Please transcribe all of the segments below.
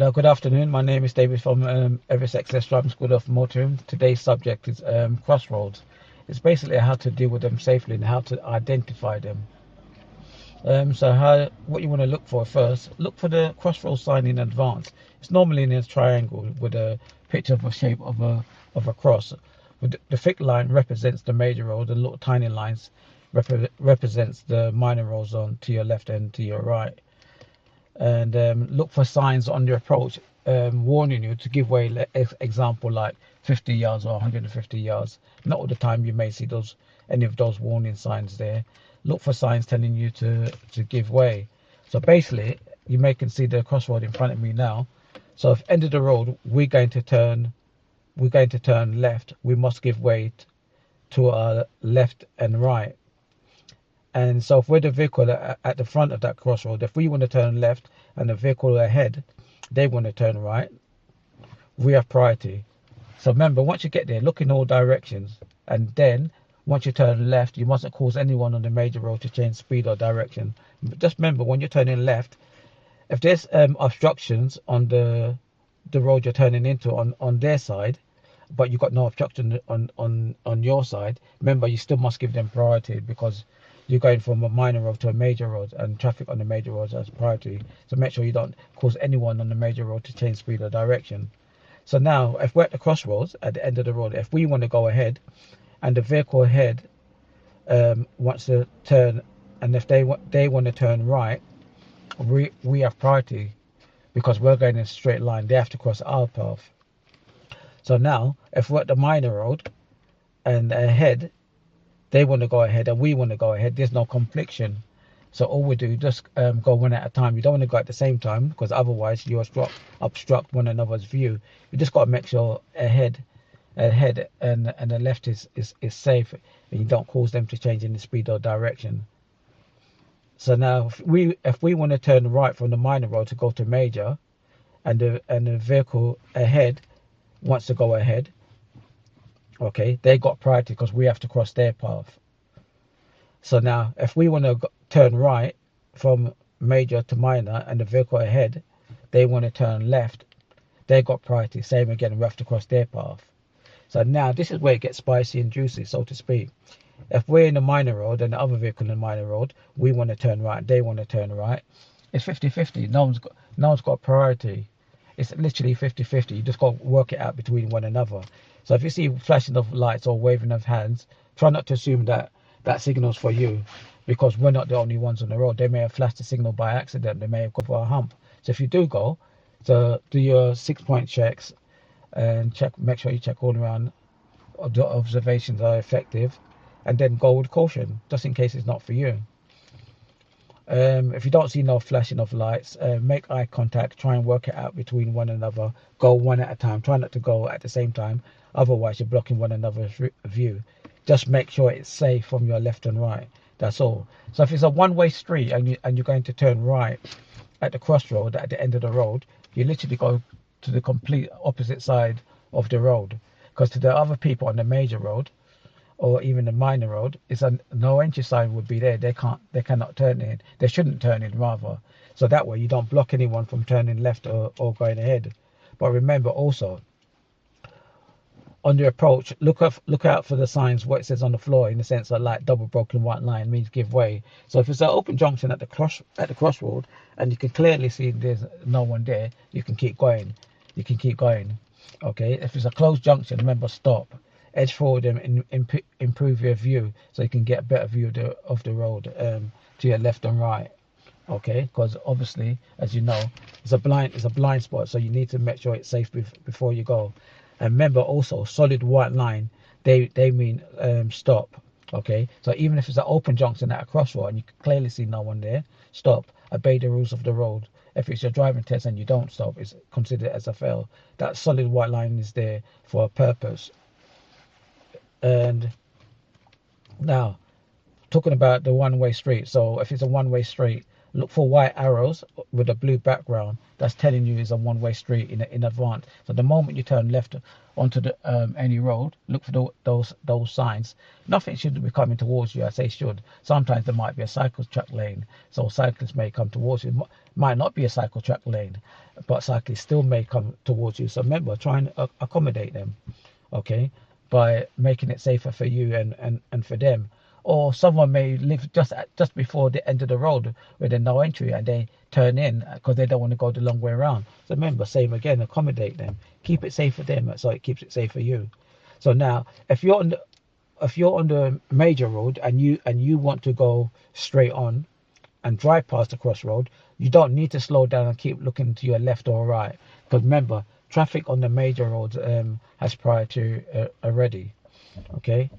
Hello, good afternoon. My name is David from Everest Access Driving School of Motoring. Today's subject is crossroads. It's basically how to deal with them safely and how to identify them. What you want to look for first, look for the crossroads sign in advance. It's normally in a triangle with a picture of a shape of a cross. With the thick line represents the major road, the little tiny lines represents the minor roads on to your left and to your right. And look for signs on your approach warning you to give way, example like 50 yards or 150 yards. Not all the time you may see any of those warning signs there. Look for signs telling you to give way. So basically you may can see the crossroad in front of me now. So if end of the road we're going to turn left, we must give way to our left and right. And so if we're the vehicle at the front of that crossroad, if we want to turn left and the vehicle ahead, they want to turn right, we have priority. So remember, once you get there, look in all directions. And then once you turn left, you mustn't cause anyone on the major road to change speed or direction. But just remember, when you're turning left, if there's obstructions on the road you're turning into on their side, but you've got no obstruction on your side, remember you still must give them priority because you're going from a minor road to a major road, and traffic on the major roads has priority. So make sure you don't cause anyone on the major road to change speed or direction. So now, if we're at the crossroads at the end of the road, if we want to go ahead, and the vehicle ahead wants to turn, and if they want to turn right, we have priority because we're going in a straight line. They have to cross our path. So now, if we're at the minor road and ahead, they want to go ahead and we want to go ahead, there's no confliction. So all we do, just go one at a time. You don't want to go at the same time because otherwise you obstruct one another's view. You just got to make sure ahead and the left is safe, and you don't cause them to change in the speed or direction. So now if we want to turn right from the minor road to go to major, and the vehicle ahead wants to go ahead, okay, they got priority because we have to cross their path. So now if we want to turn right from major to minor and the vehicle ahead, they want to turn left, they got priority. Same again, we have to cross their path. So now this is where it gets spicy and juicy, so to speak. If we're in the minor road and the other vehicle in the minor road, we want to turn right, they want to turn right, it's 50-50. No one's got priority. It's literally 50-50. You just got to work it out between one another. So if you see flashing of lights or waving of hands, try not to assume that signal's for you, because we're not the only ones on the road. They may have flashed the signal by accident. They may have gone for a hump. So if you do go, so do your 6-point checks and make sure you check all around the observations are effective, and then go with caution, just in case it's not for you. If you don't see no flashing of lights, make eye contact, try and work it out between one another, go one at a time, try not to go at the same time, otherwise you're blocking one another's view. Just make sure it's safe from your left and right, that's all. So if it's a one-way street and you're going to turn right at the crossroad at the end of the road, you literally go to the complete opposite side of the road, because to the other people on the major road or even the minor road, it's a no entry sign would be there. They cannot turn in. They shouldn't turn in, rather. So that way you don't block anyone from turning left or going ahead. But remember also, on your approach, look out for the signs, what it says on the floor, in the sense of like double broken white line means give way. So if it's an open junction at the crossroad and you can clearly see there's no one there, you can keep going. Okay, if it's a closed junction, remember, stop, edge forward and improve your view so you can get a better view of the road to your left and right. Okay, because obviously, as you know, it's a blind spot, so you need to make sure it's safe before you go. And remember also, solid white line, they mean stop. Okay, so even if it's an open junction at a crossroad and you can clearly see no one there, stop, obey the rules of the road. If it's your driving test and you don't stop, it's considered as a fail. That solid white line is there for a purpose. And now, talking about the one-way street, so if it's a one-way street, Look for white arrows with a blue background. That's telling you it's a one-way street in advance. So the moment you turn left onto the any road, look for those signs. Nothing should be coming towards you. I say should. Sometimes there might be a cycle track lane, so cyclists may come towards you. It might not be a cycle track lane, but cyclists still may come towards you. So remember, try and accommodate them, okay, by making it safer for you and for them. Or someone may live just before the end of the road where there's no entry, and they turn in because they don't want to go the long way around. So remember, same again, accommodate them, keep it safe for them, so it keeps it safe for you. So now, if you're on the major road and you want to go straight on and drive past the crossroad, you don't need to slow down and keep looking to your left or right, because remember, traffic on the major roads has priority already. Okay.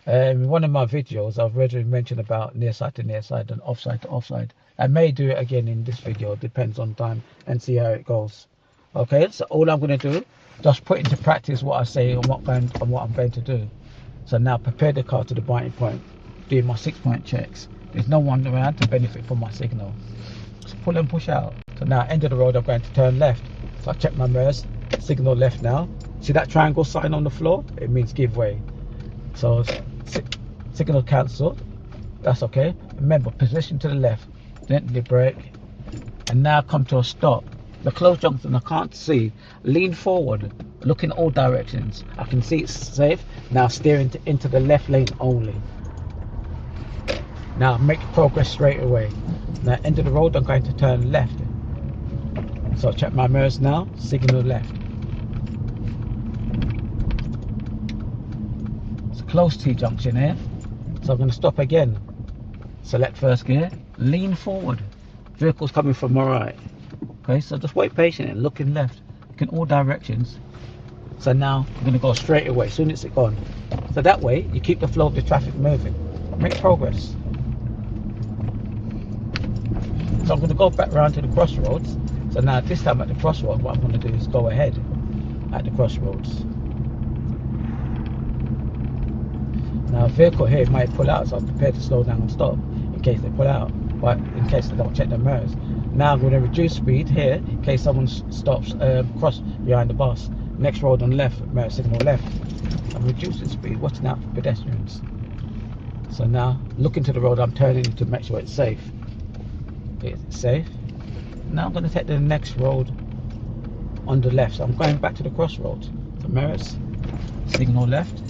In one of my videos, I've already mentioned about near side to near side and offside to offside. I may do it again in this video, depends on time, and see how it goes. Okay, so all I'm going to do, just put into practice what I say and what I'm going to do. So now prepare the car to the biting point, doing my 6-point checks. There's no one around to benefit from my signal. Just pull and push out. So now end of the road, I'm going to turn left. So I check my mirrors, signal left now. See that triangle sign on the floor? It means give way. So signal cancelled. That's okay. Remember, position to the left, gently brake, and now come to a stop. The closed junction I can't see. Lean forward, look in all directions. I can see it's safe. Now steer into the left lane only. Now make progress straight away. Now end of the road, I'm going to turn left. So check my mirrors now, signal left. It's a close T junction here. So I'm going to stop again. Select first gear, lean forward. Vehicles coming from my right. Okay, so just wait patiently and look in left. Look in all directions. So now I'm going to go straight away as soon as it's gone. So that way you keep the flow of the traffic moving. Make progress. So I'm going to go back round to the crossroads. So now this time at the crossroads, what I'm going to do is go ahead at the crossroads. Now a vehicle here might pull out, so I'm prepared to slow down and stop in case they pull out, but in case they don't check their mirrors. Now I'm going to reduce speed here in case someone stops cross behind the bus. Next road on left, mirror signal left. I'm reducing speed, watching out for pedestrians. So now look into the road I'm turning to make sure it's safe. Okay, it's safe. Now I'm going to take the next road on the left. So I'm going back to the crossroads. So mirrors, signal left.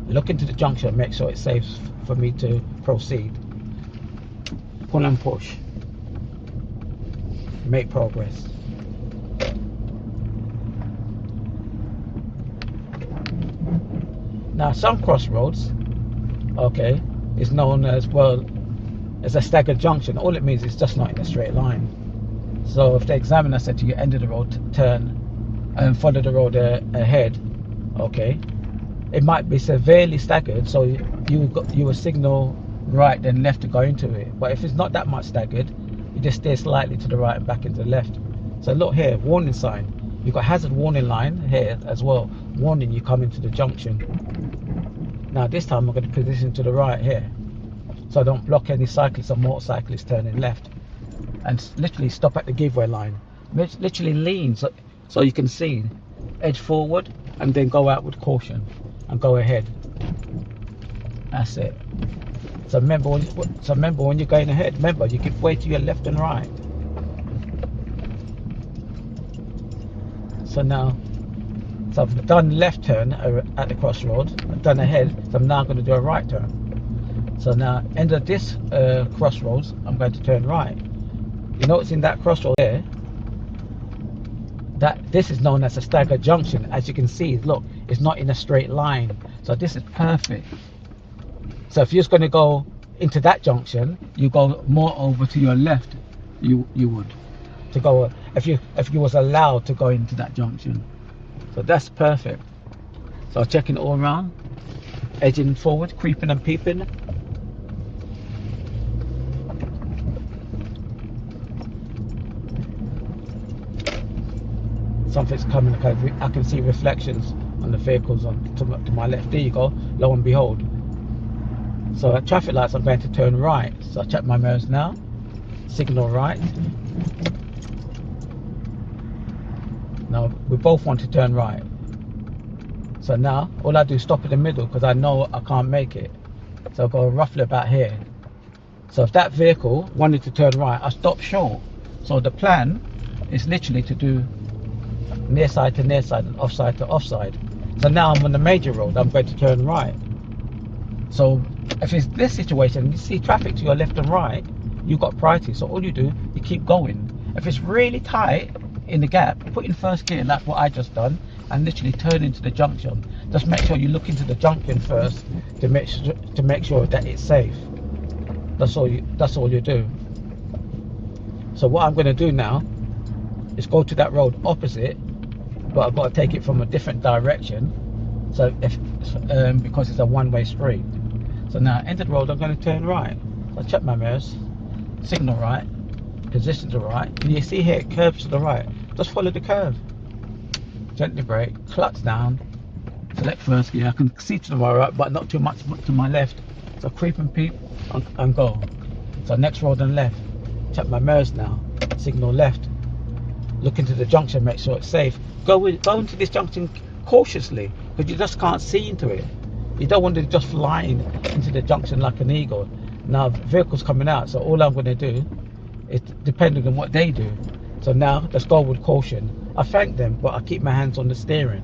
Look into the junction, make sure it's safe for me to proceed. Pull and push. Make progress. Now some crossroads, okay, is known as, well, as a staggered junction. All it means is just not in a straight line. So if the examiner said to you, end of the road, turn and follow the road ahead, okay, it might be severely staggered, so you will signal right then left to go into it. But if it's not that much staggered, you just steer slightly to the right and back into the left. So look here, warning sign. You've got hazard warning line here as well, warning you come into the junction. Now this time I'm going to position to the right here, so I don't block any cyclists or motorcyclists turning left. And literally stop at the giveaway line. Literally lean so you can see, edge forward and then go out with caution and go ahead. That's it. So remember when you're going ahead, remember you give way to your left and right. So now, so I've done left turn at the crossroads, I've done ahead, so I'm now going to do a right turn. So now, end of this crossroads, I'm going to turn right. You notice in that crossroad there, that this is known as a staggered junction. As you can see, look, it's not in a straight line. So this is perfect. So if you're just going to go into that junction, you go more over to your left. You would to go if you was allowed to go into that junction. So that's perfect. So checking all around, edging forward, creeping and peeping. Something's coming. I can see reflections on the vehicles to my left. There you go. Lo and behold. So at traffic lights, I'm going to turn right. So I check my mirrors now. signal right. Now we both want to turn right. So now all I do is stop in the middle because I know I can't make it. So I'll go roughly about here. So if that vehicle wanted to turn right, I stop short. So the plan is literally to do near side to near side and offside to offside. So now I'm on the major road, I'm going to turn right. So if it's this situation, you see traffic to your left and right, you've got priority. So all you do, you keep going. If it's really tight in the gap, put in first gear, like what I just done, and literally turn into the junction. Just make sure you look into the junction first to make sure that it's safe. That's all you do. So what I'm going to do now is go to that road opposite, but I've got to take it from a different direction. So because it's a one-way street. So now enter the road, I'm going to turn right. So check my mirrors, signal right, position to right. Can you see here it curves to the right? Just follow the curve. Gently brake, clutch down, select first gear. I can see to my right, but not too much to my left. So creep and peep and go. So next road on left. Check my mirrors now. Signal left. Look into the junction, make sure it's safe. Go into this junction cautiously, because you just can't see into it. You don't want to just fly into the junction like an eagle. Now vehicles coming out, so all I'm going to do is depending on what they do. So now let's go with caution. I thank them, but I keep my hands on the steering.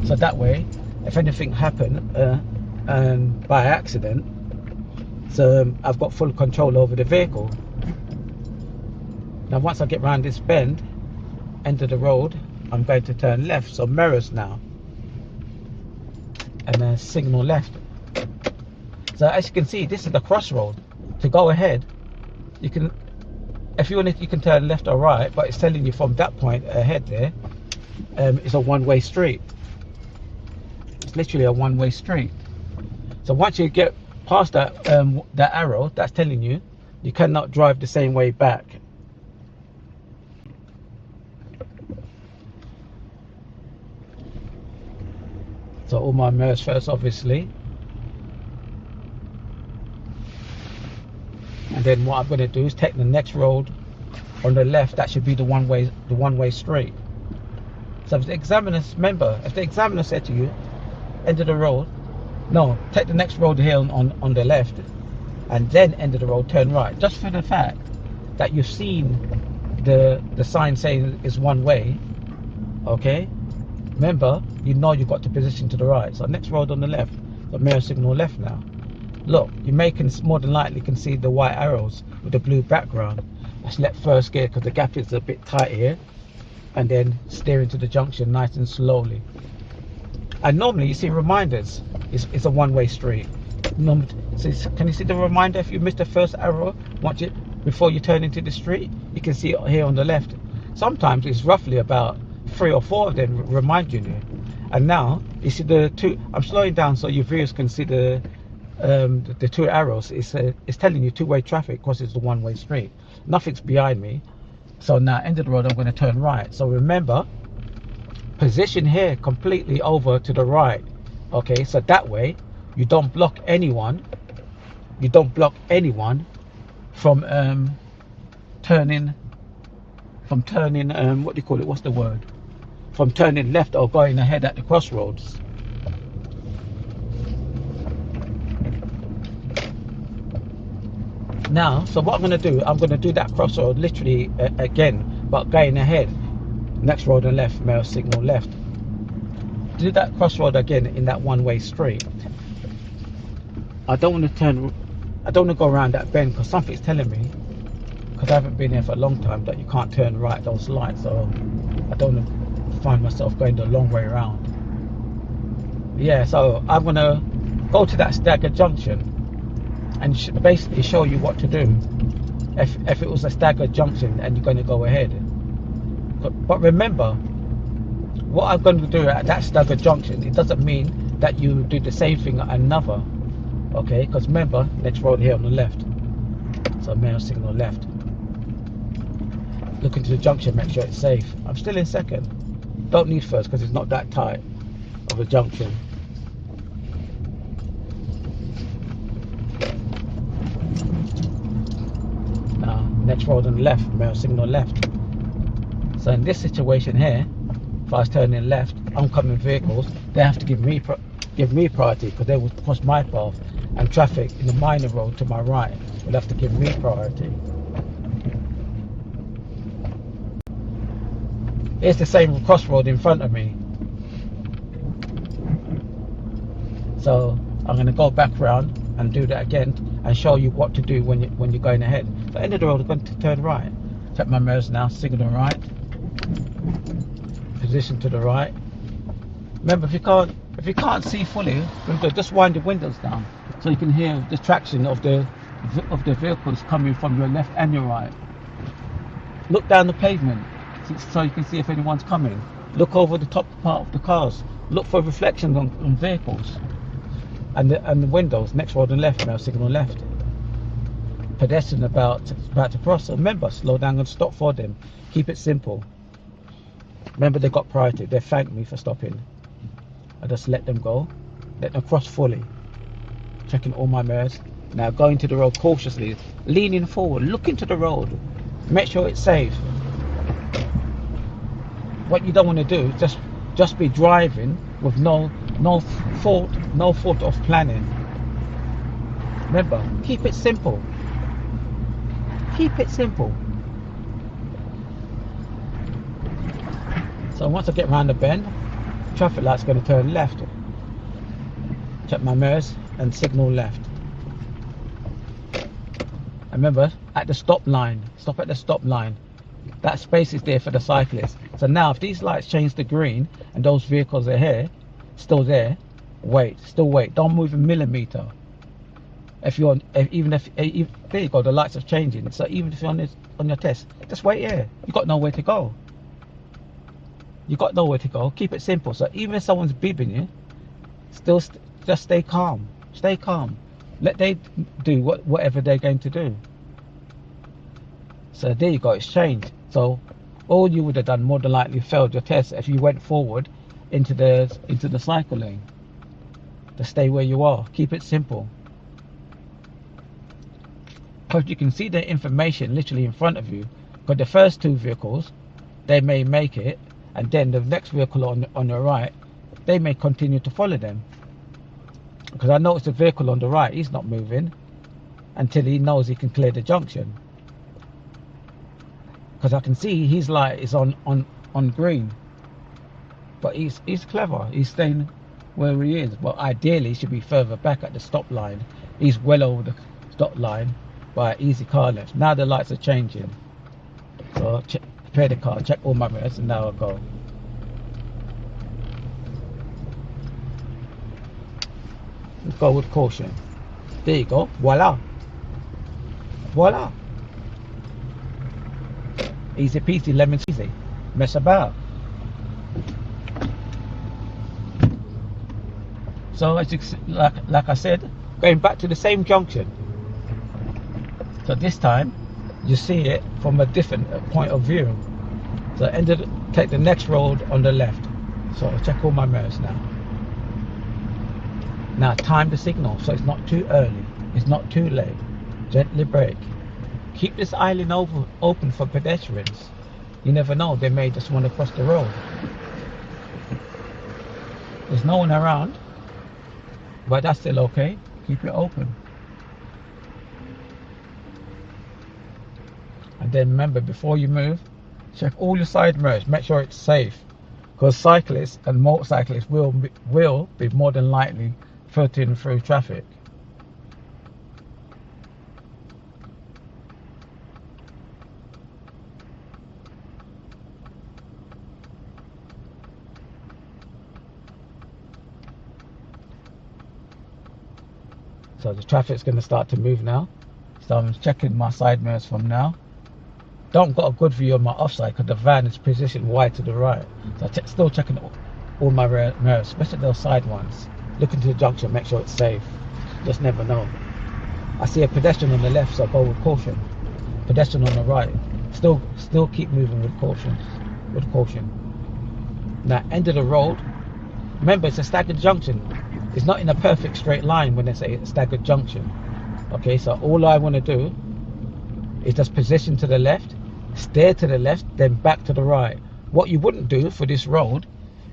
So that way, if anything happened by accident, so I've got full control over the vehicle. Now once I get round this bend, enter the road, I'm going to turn left. So mirrors now, and then signal left. So as you can see, this is the crossroad. To go ahead, you can, if you want it, you can turn left or right, but it's telling you from that point ahead there, it's a one-way street. It's literally a one-way street. So once you get past that that arrow, that's telling you you cannot drive the same way back. So all my mirrors first, obviously, and then what I'm going to do is take the next road on the left. That should be the one-way street. So if the examiner said to you, enter the road, no, take the next road here on the left, and then enter the road, turn right. Just for the fact that you've seen the sign saying it's one way, okay? Remember, you know you've got to position to the right. So next road on the left, the mirror signal left now. Look, you more than likely can see the white arrows with the blue background. Let's let first gear because the gap is a bit tight here, and then steer into the junction nice and slowly. And normally you see reminders, it's a one-way street. Can you see the reminder if you missed the first arrow before you turn into the street? You can see it here on the left. Sometimes it's roughly about 3 or 4 of them remind you. And now you see the two. I'm slowing down so your viewers can see the 2 arrows. It's telling you two-way traffic because it's the one-way street. Nothing's behind me. So now end of the road, I'm going to turn right. So remember, position here completely over to the right. Okay, so that way you don't block anyone. You don't block anyone from turning. What do you call it? What's the word? From turning left or going ahead at the crossroads. Now, so what I'm going to do, I'm going to do that crossroad literally again, but going ahead. Next road on left, mirror signal left. Do that crossroad again in that one-way street. I don't want to go around that bend because something's telling me, because I haven't been here for a long time, that you can't turn right those lights. So I don't want to find myself going the long way around. Yeah, so I'm going to go to that staggered junction and basically show you what to do if it was a staggered junction and you're going to go ahead. But remember, what I'm going to do at that staggered junction, it doesn't mean that you do the same thing at another. Okay, because remember, next road here on the left. So mirror signal left. Look into the junction, make sure it's safe. I'm still in second. Don't need first because it's not that tight of a junction. Now, next road on the left, mirror signal left. So in this situation here, if I was turning left, oncoming vehicles, they have to give me priority because they would cross my path, and traffic in the minor road to my right would have to give me priority. It's the same crossroad in front of me. So I'm going to go back round and do that again and show you what to do when you're going ahead. So end of the road, I'm going to turn right. Check my mirrors now, signal right. Position to the right. Remember, if you can't see fully, just wind the windows down so you can hear the traction of the vehicles coming from your left and your right. Look down the pavement so you can see if anyone's coming. Look over the top part of the cars. Look for reflections on vehicles and the windows. Next road on left, now signal left. Pedestrian about to cross. So remember, slow down and stop for them. Keep it simple. Remember, they got priority. They thanked me for stopping. I just let them go. Let them cross fully. Checking all my mirrors. Now going to the road cautiously, leaning forward, look into the road. Make sure it's safe. What you don't want to do is just be driving with no thought of planning. Remember, keep it simple. Keep it simple. So once I get around the bend, traffic light's going to turn left. Check my mirrors and signal left. And remember, at the stop line, stop at the stop line. That space is there for the cyclist. So now if these lights change to green and those vehicles are here, still there, still wait. Don't move a millimeter. There you go, the lights are changing. So even if you're on your test, just wait here. You've got nowhere to go. You got nowhere to go. Keep it simple. So even if someone's beeping you, just stay calm. Stay calm. Let they do whatever they're going to do. So there you go. It's changed. So all you would have done more than likely failed your test if you went forward into the cycle lane. Just stay where you are. Keep it simple. Because you can see the information literally in front of you. Because the first two vehicles, they may make it, and then the next vehicle on the right, they may continue to follow them. Because I noticed the vehicle on the right, he's not moving until he knows he can clear the junction. Because I can see his light is on green. But he's clever. He's staying where he is. But ideally, he should be further back at the stop line. He's well over the stop line by easy car length. Now the lights are changing. So prepare the car, check all my mirrors, and now I'll go. Let's go with caution. There you go. Voila. Voila. Easy peasy, lemon squeezy. Mess about. So as you, like I said, going back to the same junction. So this time you see it from a different point of view. So take the next road on the left. So check all my mirrors now. Now time the signal so it's not too early, it's not too late. Gently brake. Keep this island open for pedestrians. You never know, they may just want to cross the road. There's no one around, but that's still okay. Keep it open. And then remember, before you move, check all your side mirrors, make sure it's safe. Because cyclists and motorcyclists will be more than likely filtering through traffic. So the traffic's going to start to move now. So I'm checking my side mirrors from now. Don't got a good view on my offside because the van is positioned wide to the right. So I'm still checking all my mirrors, especially those side ones. Look into the junction, make sure it's safe. Just never know. I see a pedestrian on the left, so go with caution. Pedestrian on the right. Still keep moving with caution. Now, end of the road. Remember, it's a staggered junction. It's not in a perfect straight line when they say it's a staggered junction. Okay, so all I want to do is just position to the left, steer to the left, then back to the right. What you wouldn't do for this road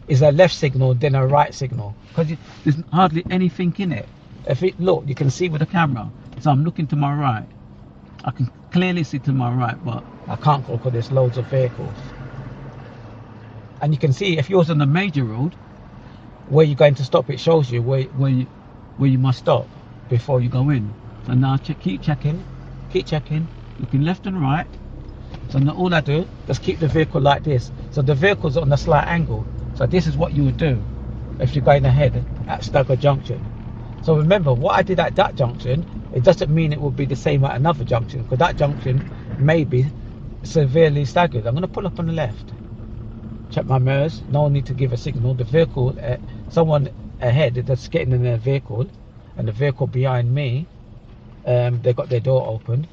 is a left signal, then a right signal, because there's hardly anything in it. If it look, you can see with the camera. So I'm looking to my right. I can clearly see to my right, but I can't go because there's loads of vehicles. And you can see if you're on the major road, where you're going to stop, it shows you where you must stop before you go in. So now keep checking, looking left and right. So now all I do, just keep the vehicle like this. So the vehicle's on a slight angle. So this is what you would do if you're going ahead at Stagger Junction. So remember, what I did at that junction, it doesn't mean it will be the same at another junction, because that junction may be severely staggered. I'm going to pull up on the left. Check my mirrors. No need to give a signal. The vehicle, someone ahead that's getting in their vehicle, and the vehicle behind me, they got their door open.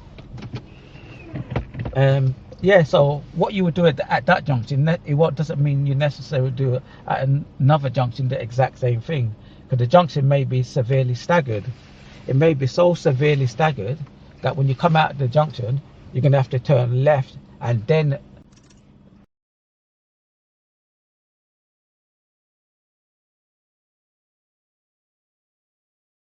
Yeah, so what you would do at that junction, what doesn't mean you necessarily do it at another junction the exact same thing, because the junction may be severely staggered. It may be so severely staggered that when you come out of the junction, you're going to have to turn left and then